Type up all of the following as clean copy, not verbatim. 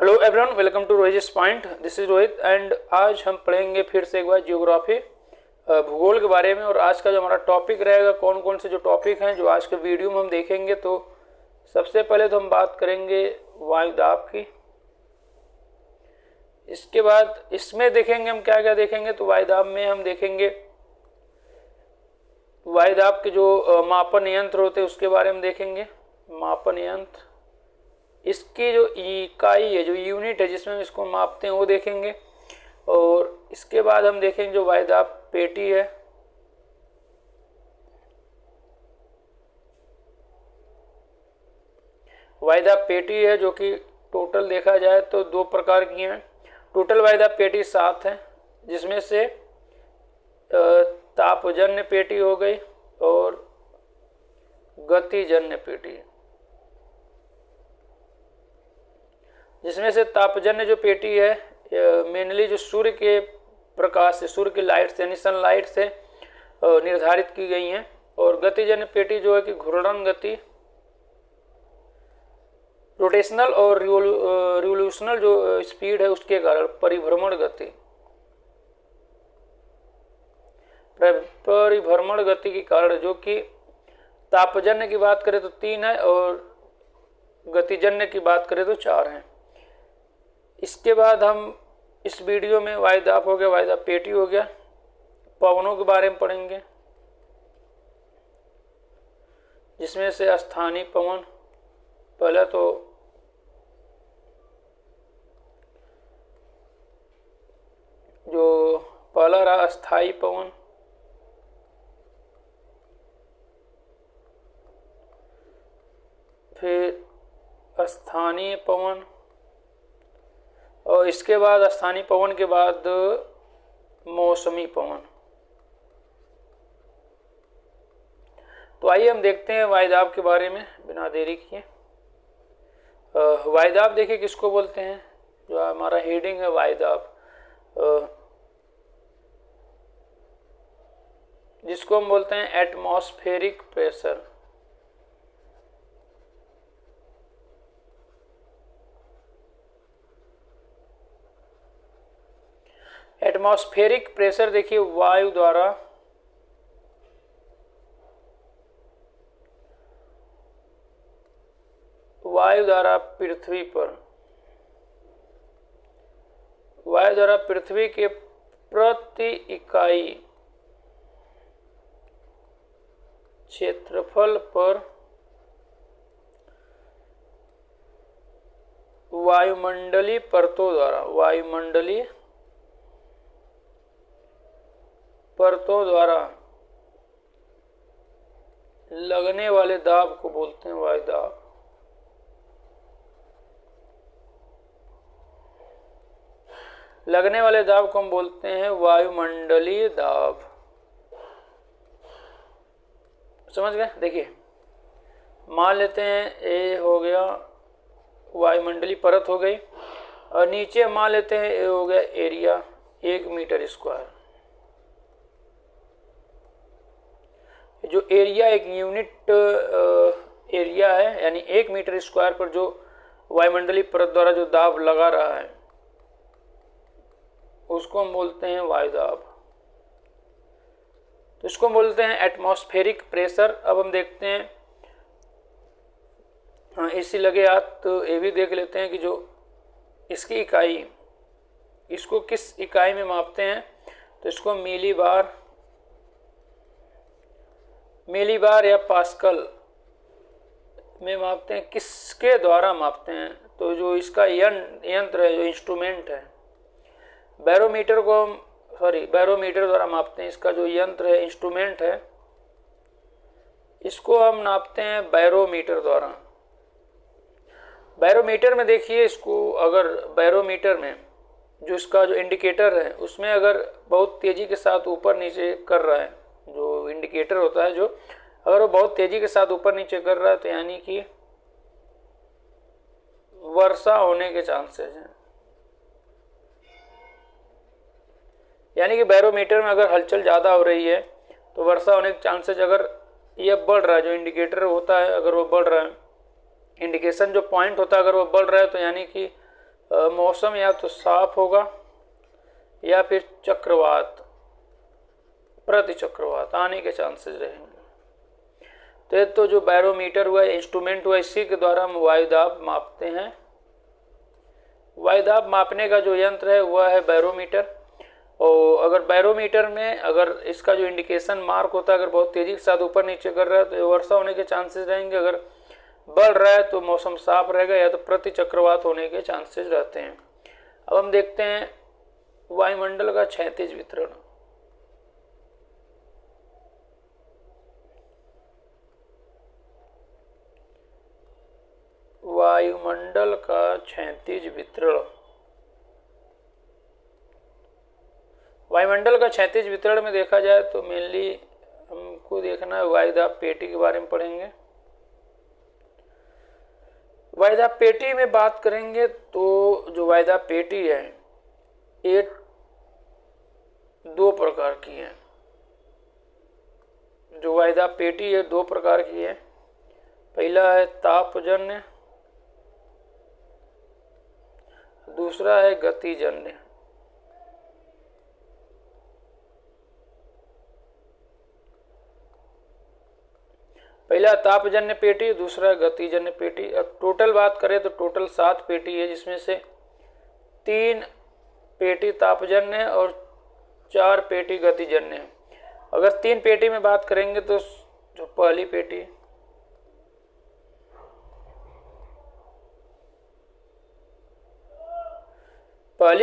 Hello everyone, welcome to Rohit point. This is Rohit and आज हम पढ़ेंगे फिर से एक बार जियोग्राफी भूगोल के बारे में। और आज का जो हमारा टॉपिक रहेगा, कौन कौन से जो टॉपिक हैं जो आज के वीडियो में हम देखेंगे। तो सबसे पहले तो हम बात करेंगे वायुदाब की। इसके बाद इसमें देखेंगे हम क्या क्या देखेंगे। तो वायुदाब में हम देखेंगे वायुदाब के जो मापन यंत्र होते हैं उसके बारे में देखेंगे। मापन यंत्र, इसकी जो इकाई है, जो यूनिट है जिसमें हम इसको मापते हैं वो देखेंगे। और इसके बाद हम देखेंगे जो वायुदाब पेटी है, वायुदाब पेटी है जो कि टोटल देखा जाए तो दो प्रकार की हैं। टोटल वायुदाब पेटी 7 है, जिसमें से तापजन्य पेटी हो गई और गतिजन्य पेटी, जिसमें से तापजन्य जो पेटी है मेनली जो सूर्य के प्रकाश से, सूर्य की लाइट से यानी सनलाइट से निर्धारित की गई हैं। और गतिजन्य पेटी जो है कि घूर्णन गति, रोटेशनल और रिवोल्यूशनल जो स्पीड है उसके कारण परिभ्रमण गति, परिभ्रमण गति के कारण, जो कि तापजन्य की बात करें तो 3 है और गतिजन्य की बात करें तो 4 है। इसके बाद हम इस वीडियो में वायुदाब हो गया, वायुदाब पेटी हो गया, पवनों के बारे में पढ़ेंगे, जिसमें से स्थानीय पवन, पहला तो जो पहला रहा अस्थायी पवन, फिर स्थानीय पवन, और इसके बाद स्थानीय पवन के बाद मौसमी पवन। तो आइए हम देखते हैं वायुदाब के बारे में बिना देरी किए। वायुदाब देखिए किसको बोलते हैं, जो हमारा हेडिंग है वायुदाब, जिसको हम बोलते हैं एटमॉस्फेरिक प्रेशर। एटमॉस्फेरिक प्रेशर देखिए वायु द्वारा पृथ्वी पर, वायु द्वारा पृथ्वी के प्रति इकाई क्षेत्रफल पर वायुमंडलीय परतों द्वारा लगने वाले दाब को बोलते हैं वायुदाब। लगने वाले दाब को हम बोलते हैं वायुमंडलीय दाब। समझ गए? देखिए मान लेते हैं ए हो गया वायुमंडलीय परत हो गई, और नीचे मान लेते हैं ए हो गया एरिया 1 मीटर स्क्वायर। जो एरिया एक यूनिट एरिया है, यानी 1 मीटर स्क्वायर पर जो वायुमंडलीय परत द्वारा जो दाब लगा रहा है उसको हम बोलते हैं वायुदाब। तो इसको हम बोलते हैं एटमॉस्फेरिक प्रेशर। अब हम देखते हैं, हाँ इसी लगे हाथ तो ये भी देख लेते हैं कि जो इसकी इकाई, इसको किस इकाई में मापते हैं। तो इसको मिलीबार या पास्कल में मापते हैं। किसके द्वारा मापते हैं? तो जो इसका यंत्र है, जो इंस्ट्रूमेंट है, बैरोमीटर द्वारा मापते हैं। इसका जो यंत्र है, इंस्ट्रूमेंट है, इसको हम नापते हैं बैरोमीटर द्वारा। बैरोमीटर में देखिए, इसको अगर बैरोमीटर में जो इसका जो इंडिकेटर है उसमें अगर बहुत तेजी के साथ ऊपर नीचे कर रहा है, जो इंडिकेटर होता है, जो अगर वो बहुत तेजी के साथ ऊपर नीचे कर रहा है तो यानी कि वर्षा होने के चांसेस हैं। यानी कि बैरोमीटर में अगर हलचल ज़्यादा हो रही है तो वर्षा होने के चांसेस, अगर ये बढ़ रहा है, जो इंडिकेटर होता है अगर वो बढ़ रहा है, इंडिकेशन जो पॉइंट होता है अगर वो बढ़ रहा है तो यानी कि मौसम या तो साफ होगा या फिर चक्रवात, प्रति चक्रवात आने के चांसेस रहेंगे। तो जो बैरोमीटर हुआ, इंस्ट्रूमेंट हुआ, इसी के द्वारा हम वायुदाब मापते हैं। वायुदाब मापने का जो यंत्र है वह है बैरोमीटर। और अगर बैरोमीटर में अगर इसका जो इंडिकेशन मार्क होता है अगर बहुत तेजी के साथ ऊपर नीचे कर रहा है तो वर्षा होने के चांसेस रहेंगे, अगर बढ़ रहा है तो मौसम साफ रहेगा या तो प्रति चक्रवात होने के चांसेस रहते हैं। अब हम देखते हैं वायुमंडल का क्षैतिज वितरण। वायुमंडल का क्षैतिज वितरण। वायुमंडल का क्षैतिज वितरण में देखा जाए तो मेनली हमको देखना है वायुदाब पेटी के बारे में पढ़ेंगे। वायुदाब पेटी में बात करेंगे तो जो वायुदाब पेटी है ये दो प्रकार की है। जो वायुदाब पेटी है दो प्रकार की है। पहला है तापजन्य, दूसरा है गतिजन्य। पहला तापजन्य पेटी, दूसरा गतिजन्य पेटी। अब टोटल बात करें तो टोटल 7 पेटी है, जिसमें से 3 पेटी तापजन्य और 4 पेटी गतिजन्य है। अगर 3 पेटी में बात करेंगे तो जो पहली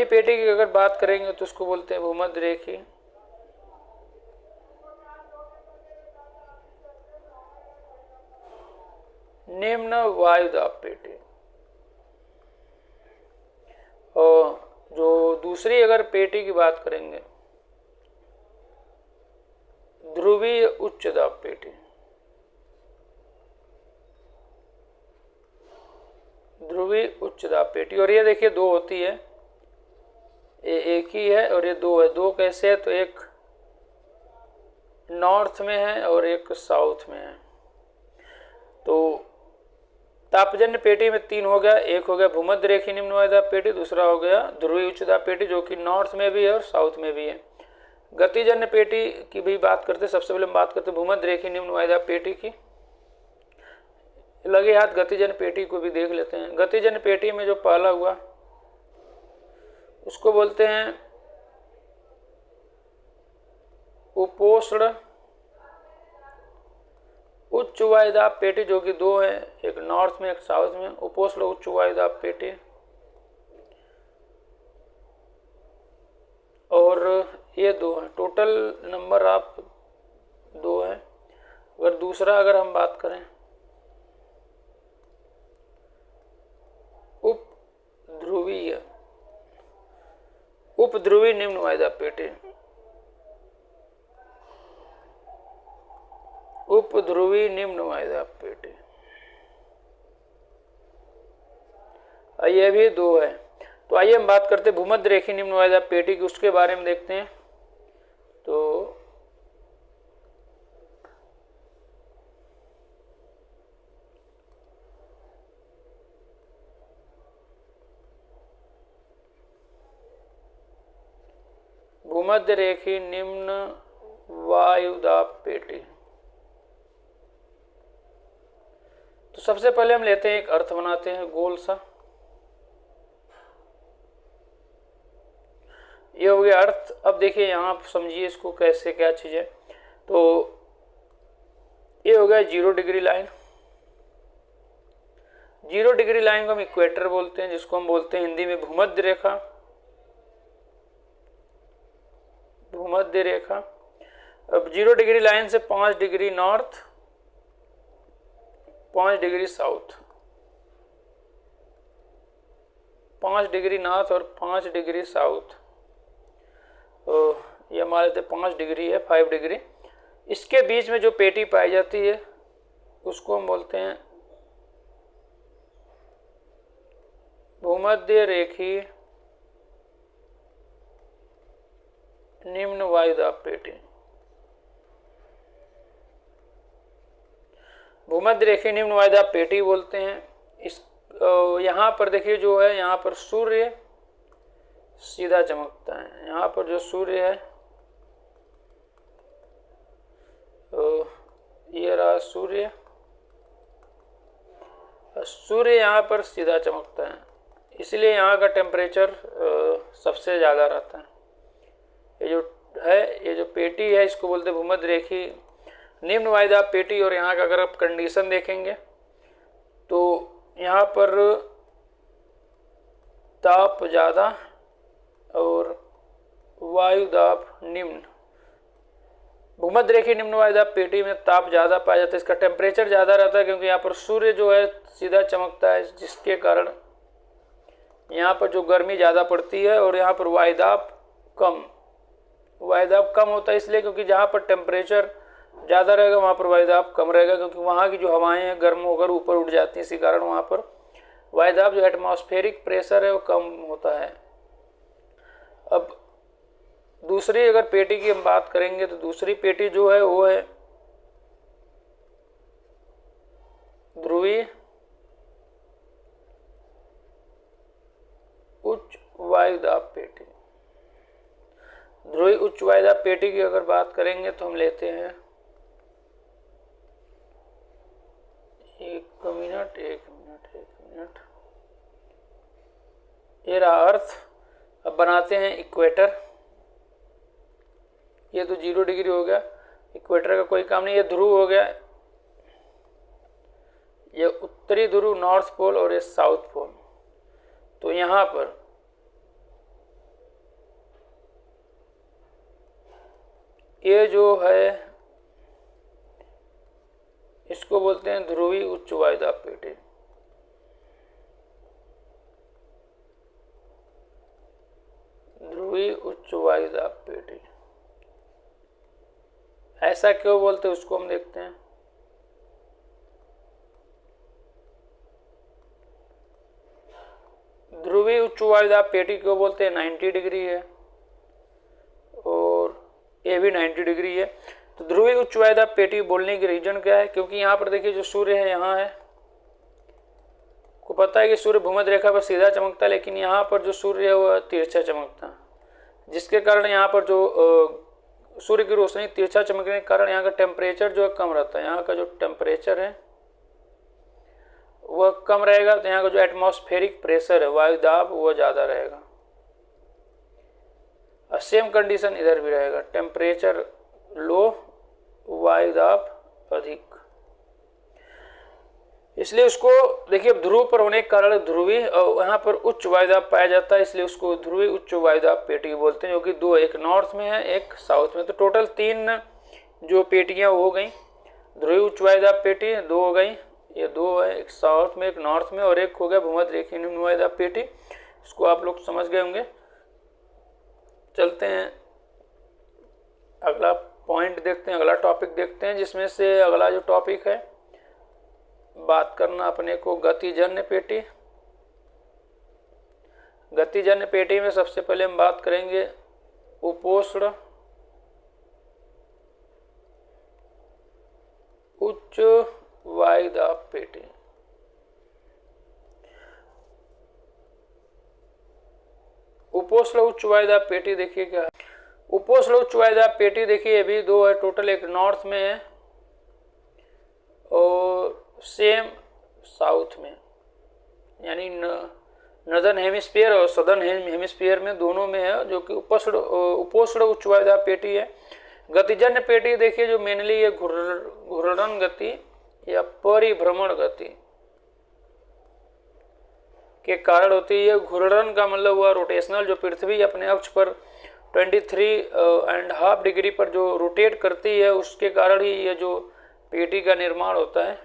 पेटी की अगर बात करेंगे तो उसको बोलते हैं भूमध्य रेखी। निम्न वायुदाब पेटी। और जो दूसरी अगर पेटी की बात करेंगे ध्रुवीय उच्च दाब पेटी। ध्रुवीय उच्च दाब पेटी, और ये देखिए 2 होती है, ये एक ही है और ये 2 है। 2 कैसे है तो एक नॉर्थ में है और एक साउथ में है। तो तापजन्य पेटी में 3 हो गया, एक हो गया भूमध्य रेखी निम्न वायुदाब पेटी, दूसरा हो गया ध्रुवीय उच्च दाब पेटी जो कि नॉर्थ में भी है और साउथ में भी है। गतिजन्य पेटी की भी बात करते, सबसे पहले हम बात करते भूमध्य रेखी निम्न वायुदाब पेटी की। लगे हाथ गतिजन्य पेटी को भी देख लेते हैं। गतिजन्य पेटी में जो पहला हुआ उसको बोलते हैं उपोष्ण उच्च वायुदाब पेटी, जो कि 2 है, एक नॉर्थ में एक साउथ में। उपोष्ण उच्च वायुदाब पेटी। और ये 2 है, टोटल नंबर आप 2 है। अगर दूसरा अगर हम बात करें उपध्रुवीय निम्न वायुदाब पेटी। उपध्रुवीय निम्न वायुदाब पेटी, ये भी 2 है। तो आइए हम बात करते हैं भूमध्य रेखी निम्न वायुदाब पेटी की, उसके बारे में देखते हैं। तो भूमध्य रेखी निम्न वायुदाब पेटी। तो सबसे पहले हम लेते हैं एक अर्थ बनाते हैं गोल सा। ये हो गया अर्थ। अब देखिए यहाँ आप समझिए इसको कैसे, क्या चीज है। तो ये हो गया 0 डिग्री लाइन। 0 डिग्री लाइन को हम इक्वेटर बोलते हैं, जिसको हम बोलते हैं हिंदी में भूमध्य रेखा। भूमध्य रेखा। अब 0 डिग्री लाइन से 5 degree north, 5 degree south, 5 degree north और 5 डिग्री साउथ। तो ये हमारे थे 5 डिग्री है, 5 डिग्री। इसके बीच में जो पेटी पाई जाती है उसको हम बोलते हैं भूमध्य रेखी निम्न वायुदाब पेटी। भूमध्य रेखी निम्न वायुदाब पेटी बोलते हैं। यहाँ पर देखिए जो है, यहाँ पर सूर्य सीधा चमकता है। यहाँ पर जो सूर्य है, ये रहा सूर्य, सूर्य यहाँ पर सीधा चमकता है, इसलिए यहाँ का टेम्परेचर सबसे ज़्यादा रहता है। ये जो है, ये जो पेटी है, इसको बोलते हैं भूमध्य रेखी निम्न वायुदाब पेटी। और यहाँ का अगर आप कंडीशन देखेंगे तो यहाँ पर ताप ज़्यादा और वायुदाब निम्न। भूमध्य रेखी निम्न वायुदाब पेटी में ताप ज़्यादा पाया जाता है, इसका टेम्परेचर ज़्यादा रहता है, क्योंकि यहाँ पर सूर्य जो है सीधा चमकता है, जिसके कारण यहाँ पर जो गर्मी ज़्यादा पड़ती है। और यहाँ पर वायुदाब कम होता है, इसलिए क्योंकि जहाँ पर टेम्परेचर ज़्यादा रहेगा वहाँ पर वायुदाब कम रहेगा, क्योंकि वहाँ की जो हवाएं हैं गर्म होकर ऊपर उठ जाती हैं, इसी कारण वहाँ पर वायुदाब जो एटमॉस्फेरिक प्रेशर है वो कम होता है। अब दूसरी अगर पेटी की हम बात करेंगे तो दूसरी पेटी जो है वो है ध्रुवीय उच्च वायुदाब पेटी। ध्रुवीय उच्च वायुदाब पेटी की अगर बात करेंगे तो हम लेते हैं एक मिनट। ये रहा अर्थ। अब बनाते हैं इक्वेटर। ये तो 0 डिग्री हो गया, इक्वेटर का कोई काम नहीं। ये ध्रुव हो गया, ये उत्तरी ध्रुव नॉर्थ पोल और ये साउथ पोल। तो यहाँ पर ये जो है इसको बोलते हैं ध्रुवीय उच्च वायुदाब पेटी। ध्रुवीय उच्च वायुदाब पेटी ऐसा क्यों बोलते हैं उसको हम देखते हैं। ध्रुवीय उच्च वायुदाब पेटी क्यों बोलते हैं, 90 डिग्री है और ये भी 90 डिग्री है। तो ध्रुवीय उच्च वायुदाब पेटी बोलने की रीजन क्या है, क्योंकि यहाँ पर देखिए जो सूर्य है यहाँ है, को पता है कि सूर्य भूमध्य रेखा पर सीधा चमकता है, लेकिन यहाँ पर जो सूर्य है वह तिरछा चमकता है, जिसके कारण यहाँ पर जो सूर्य की रोशनी तिरछा चमकने के कारण यहाँ का टेम्परेचर जो है कम रहता है। यहाँ का जो टेम्परेचर है वह कम रहेगा, तो यहाँ का जो एटमॉस्फेरिक प्रेशर है वायुदाब वह ज़्यादा रहेगा। सेम कंडीशन इधर भी रहेगा, टेम्परेचर लो वायुदाब अधिक। इसलिए उसको देखिए ध्रुव पर होने के कारण ध्रुवीय और यहाँ पर उच्च वायुदाब पाया जाता है, इसलिए उसको ध्रुवीय उच्च वायुदाब पेटी बोलते हैं, जो कि दो, एक नॉर्थ में है एक साउथ में। तो टोटल 3 जो पेटियाँ हो गई, ध्रुवीय उच्च वायुदाब पेटी 2 हो गई, ये 2 है, एक साउथ में एक नॉर्थ में, और एक हो गया भूमध्य रेखीय निम्न वायुदाब पेटी। इसको आप लोग समझ गए होंगे। चलते हैं अगला पॉइंट देखते हैं, अगला टॉपिक देखते हैं, जिसमें से अगला जो टॉपिक है बात करना अपने को गतिजन्य पेटी। गतिजन्य पेटी में सबसे पहले हम बात करेंगे उपोष्ण उच्च वायुदाब पेटी। उपोष्ण उच्च वायुदाब पेटी देखिए क्या है। उपोष्ण उच्च वायुदाब पेटी देखिए ये भी 2 है टोटल, एक नॉर्थ में है और सेम साउथ में, यानी नॉर्दर्न हेमिस्फीयर और सदर्न हेमिस्फीयर में दोनों में है, जो कि उपोष्ण उच्च वायुदाब पेटी है। गतिजन्य पेटी देखिए जो मेनली ये घूर्णन गति या परिभ्रमण गति के कारण होती है। घूर्णन का मतलब हुआ रोटेशनल, जो पृथ्वी अपने अक्ष पर 23.5 डिग्री पर जो रोटेट करती है उसके कारण ही ये जो पेटी का निर्माण होता है।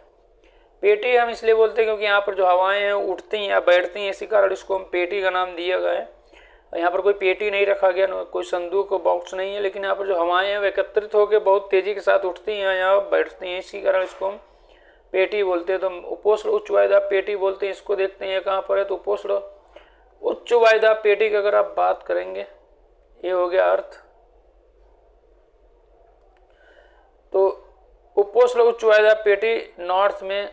पेटी हम इसलिए बोलते हैं क्योंकि यहाँ पर जो हवाएं हैं उठती हैं या बैठती हैं, इसी कारण इसको हम पेटी का नाम दिया गया है। यहाँ पर कोई पेटी नहीं रखा गया, कोई संदूक बॉक्स नहीं है, लेकिन यहाँ पर जो हवाएं हैं वे एकत्रित होकर बहुत तेजी के साथ उठती हैं या बैठती हैं, इसी कारण इसको हम पेटी बोलते हैं। तो हम उपोष्ण उच्च वायुदाब पेटी बोलते हैं। इसको देखते हैं कहाँ पर है, तो उपोष्ण उच्च वायुदाब पेटी की अगर आप बात करेंगे, ये हो गया अर्थ। तो उपोष्ण उच्च वायुदाब पेटी नॉर्थ में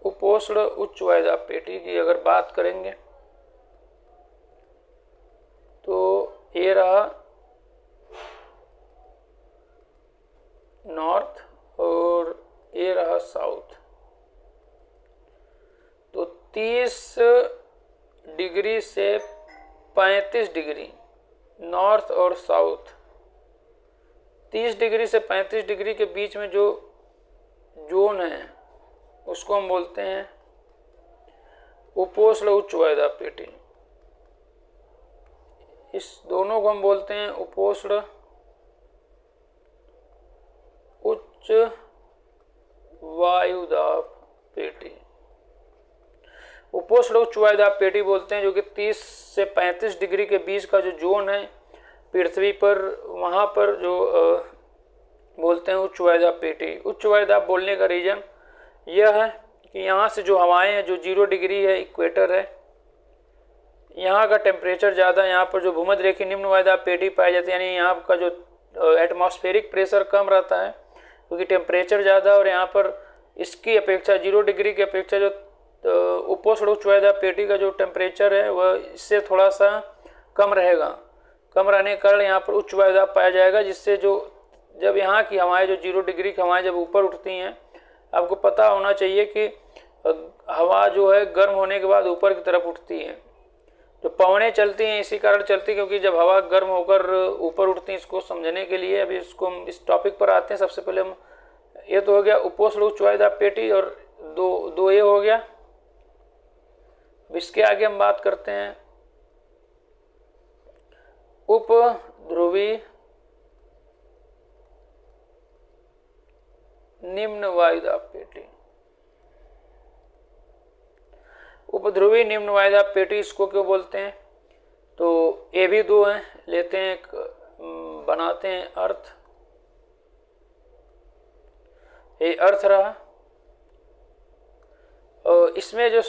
उपोष्ण उच्च वायुदाब पेटी की अगर बात करेंगे तो ये रहा नॉर्थ और ये रहा साउथ। तो 30 डिग्री से 35 डिग्री नॉर्थ और साउथ, 30 डिग्री से 35 डिग्री के बीच में जो जोन है उसको हम बोलते हैं उपोष्ण उच्च वायुदाब पेटी। इस दोनों को हम बोलते हैं उपोष्ण उच्च वायुदाब पेटी। उपोष्ण उच्च वायुदाब पेटी बोलते हैं जो कि 30 से 35 डिग्री के बीच का जो जोन है पृथ्वी पर, वहाँ पर जो बोलते हैं उच्च वायुदाब पेटी। उच्च वायुदाब बोलने का रीजन यह है कि यहाँ से जो हवाएं हैं, जो 0 डिग्री है, इक्वेटर है, यहाँ का टेम्परेचर ज़्यादा, यहाँ पर जो भूमध्य रेखीय निम्न वायुदाब पेटी पाई जाती है, यानी यहाँ का जो एटमॉस्फेरिक प्रेशर कम रहता है क्योंकि टेम्परेचर ज़्यादा, और यहाँ पर इसकी अपेक्षा 0 डिग्री की अपेक्षा जो उपोष्ण उच्च वायुदाब पेटी का जो टेम्परेचर है वह इससे थोड़ा सा कम रहेगा। कम रहने के कारण यहाँ पर उच्च वायुदाब पाया जाएगा, जिससे जो जब यहाँ की हवाएं, जो 0 डिग्री की हवाएं जब ऊपर उठती हैं, आपको पता होना चाहिए कि हवा जो है गर्म होने के बाद ऊपर की तरफ उठती है। जो पवनें चलती हैं इसी कारण चलती, क्योंकि जब हवा गर्म होकर ऊपर उठती है। इसको समझने के लिए अभी इसको हम इस टॉपिक पर आते हैं। सबसे पहले हम, ये तो हो गया उपोष्ण उच्च वायुदाब पेटी और दो ये हो गया। अब इसके आगे हम बात करते हैं उपध्रुवी निम्न वायुदाब पेटी। उपध्रुवी निम्न वायुदाब पेटी इसको क्यों बोलते हैं? तो ये भी दो हैं, लेते हैं एक, बनाते हैं अर्थ। ये अर्थ रहा, और इसमें जो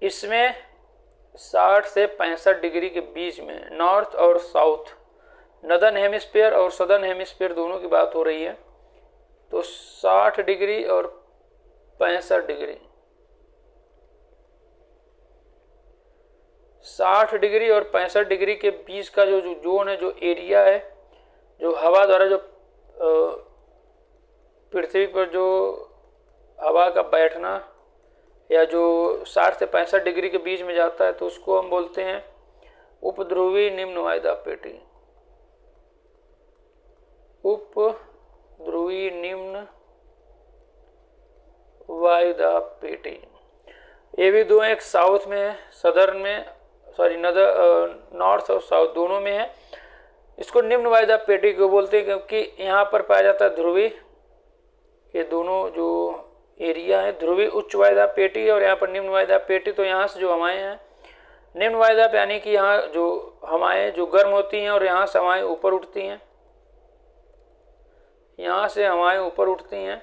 इसमें 60 से 65 डिग्री के बीच में नॉर्थ और साउथ, नदर्न हेमिस्फीयर और सदर्न हेमिस्फीयर दोनों की बात हो रही है। तो 60 डिग्री और 65 डिग्री, 60 डिग्री और 65 डिग्री के बीच का जो जोन है, जो एरिया है, जो हवा द्वारा जो पृथ्वी पर जो हवा का बैठना या जो 60 से 65 डिग्री के बीच में जाता है, तो उसको हम बोलते हैं उपध्रुवी निम्न वायुदाब पेटी। उपध्रुवी निम्न वायुदाब पेटी। ये भी दो, एक साउथ में है, सदर्न में, सॉरी नॉर्थ और साउथ दोनों में है। इसको निम्न वायुदाब पेटी को बोलते हैं क्योंकि यहाँ पर पाया जाता है ध्रुवी, ये दोनों जो एरिया है, ध्रुवी उच्च वायुदाब पेटी और यहाँ पर निम्न वायुदाब पेटी। तो यहाँ से जो हवाएं हैं, निम्न वायुदाब यानी कि यहाँ जो हवाएं जो गर्म होती हैं और यहाँ से हवाएं ऊपर उठती हैं, यहाँ से हवाएं ऊपर उठती हैं,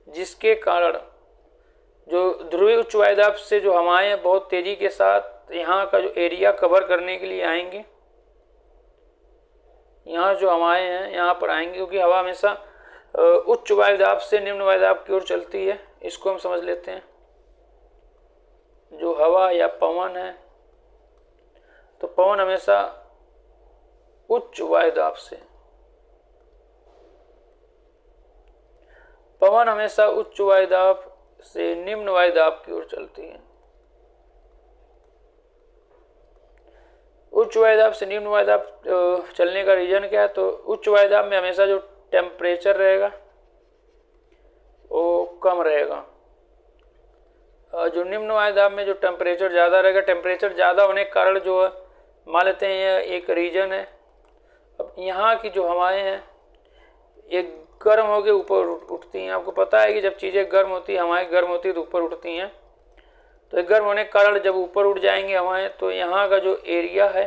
जिसके कारण जो ध्रुवी उच्च वायुदाब से जो हवाएं बहुत तेजी के साथ यहाँ का जो एरिया कवर करने के लिए आएंगी, यहाँ जो हवाएं हैं यहाँ पर आएंगी, क्योंकि हवा हमेशा उच्च वायुदाब से निम्न वायुदाब की ओर चलती है। इसको हम समझ लेते हैं। जो हवा या पवन है, तो पवन हमेशा उच्च वायुदाब से, पवन हमेशा उच्च वायुदाब से निम्न वायुदाब की ओर चलती है। उच्च वायुदाब से निम्न वायुदाब चलने का रीजन क्या है? तो उच्च वायुदाब में हमेशा जो टेम्परेचर रहेगा वो कम रहेगा, और जो निम्न वायुदाब में जो टेम्परेचर ज़्यादा रहेगा। टेम्परेचर ज़्यादा होने के कारण जो है, मान लेते हैं यह एक रीजन है, अब यहाँ की जो हवाएं हैं ये गर्म होकर ऊपर उठती हैं। आपको पता है कि जब चीज़ें गर्म होती हैं, हवाएं गर्म होती है तो ऊपर उठती हैं। तो ये गर्म होने के कारण जब ऊपर उठ जाएंगी हवाएं, तो यहाँ का जो एरिया है,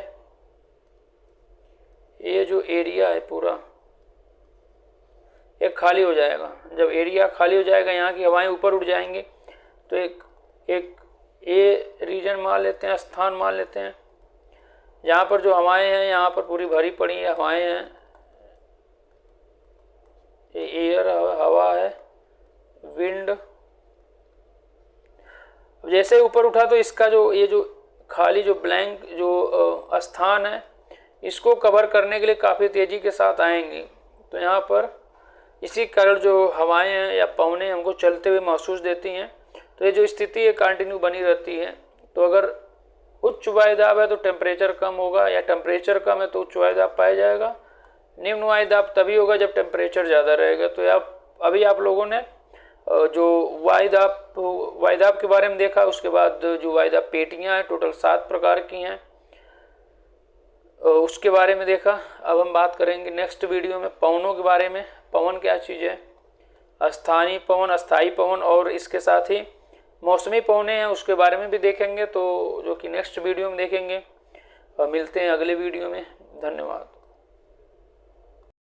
ये जो एरिया है पूरा एक खाली हो जाएगा। जब एरिया खाली हो जाएगा, यहाँ की हवाएं ऊपर उठ जाएंगे, तो एक ये रीजन मान लेते हैं, स्थान मान लेते हैं। यहाँ पर जो हवाएं हैं यहाँ पर पूरी भरी पड़ी है हवाएं हैं, एयर हवा है, विंड। जैसे ऊपर उठा तो इसका जो ये जो खाली जो ब्लैंक जो स्थान है इसको कवर करने के लिए काफ़ी तेज़ी के साथ आएंगी। तो यहाँ पर इसी कारण जो हवाएं हैं या पवनें हमको चलते हुए महसूस देती हैं। तो ये जो स्थिति है कंटिन्यू बनी रहती है। तो अगर उच्च वायुदाब है तो टेम्परेचर कम होगा, या टेम्परेचर कम है तो उच्च वायुदाब पाया जाएगा। निम्न वायुदाब तभी होगा जब टेम्परेचर ज़्यादा रहेगा। तो अभी आप लोगों ने जो वायुदाब के बारे में देखा, उसके बाद जो वायुदाब पेटियाँ हैं टोटल 7 प्रकार की हैं, उसके बारे में देखा। अब हम बात करेंगे नेक्स्ट वीडियो में पवनों के बारे में। पवन क्या चीज़ है, स्थानीय पवन, अस्थायी पवन और इसके साथ ही मौसमी पवनें हैं उसके बारे में भी देखेंगे, तो जो कि नेक्स्ट वीडियो में देखेंगे। मिलते हैं अगले वीडियो में। धन्यवाद।